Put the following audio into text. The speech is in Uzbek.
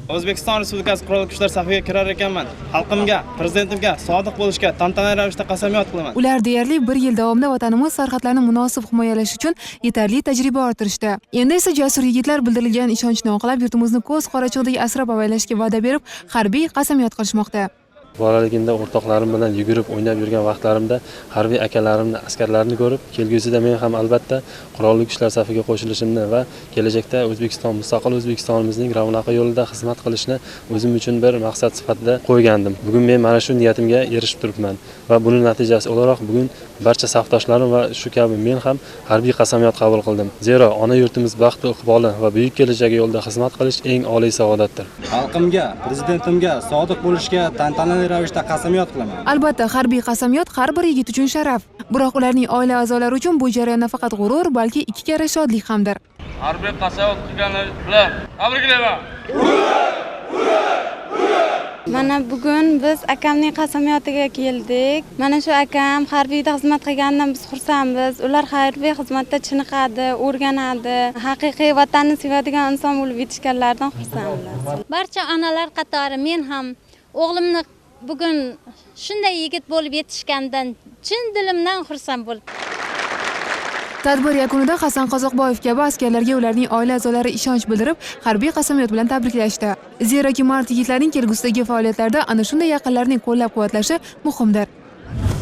O'zbekiston Respublikasi Qurolli kuchlar safiga kirar ekanman. Xalqimga, prezidentimga sodiq bo'lishga tantanali ravishda qasamyod qilaman. Ular deyarli 1 yil davomida vatanimiz sarhadlarini munosib himoyalash uchun yetarli tajriba orttirishdi. Endi esa jasur yigitlar bildirilgan ishonchni oqlab yurtimizni ko'z qorachig'idagi asrab avaylashga va'da berib, harbiy qasamyod qilishmoqda. Bolaligimda o'rtoqlarim bilan yugurib o'ynab yurgan vaqtlarimda harbiy akalarimni, askarlarni ko'rib, kelgusida men ham albatta qurolli kuchlar safiga qo'shilishimni va kelajakda O'zbekiston, mustaqil O'zbekistonimizning ravnaqi yo'lida xizmat qilishni o'zim uchun bir maqsad sifatida qo'ygandim. Bugun men mana shu niyatimga erishib turibman va buning natijasi o'laroq bugun barcha safdoshlarim va shu kabi men ham harbiy qasamyod qabul qildim. Zero ona yurtimiz baxti iqboli va buyuk kelajagi yo'lida xizmat qilish eng oliy saodatdir. Xalqimga, prezidentimga sodiq bo'lishga tantanali ravishda qasamyod qilaman. Albatta, harbiy qasamyod har bir yigit uchun sharaf. Biroq ularning oila a'zolari uchun bu jarayon nafaqat g'urur, balki ikki karra shodlik hamdir. Harbiy qasamyod qilgani bilan tabriklayman. Mana bugun biz akamning qasamyotiga keldik. Mana shu akam harbiyda xizmat qilganidan biz xursandmiz. Ular harbiy xizmatda chiniqadi, o'rganadi. Haqiqiy vatanni sevadigan inson bo'lib yetishganlardan xursandmiz. Barcha onalar qatori men ham o'g'limni bugun shunday yigit bo'lib yetishganidan chin dilimdan xursand bo'ldim. Tadbir yakunida Hasan Qozoqboyev kabi askarlarga ularning oila a'zolari ishonch bildirib, harbiy qasamyod bilan tabriklashdi. Zeroki mard yigitlarning kelgusidagi faoliyatlarda ana shunday yaqinlarning qo'llab-quvvatlashi muhimdir.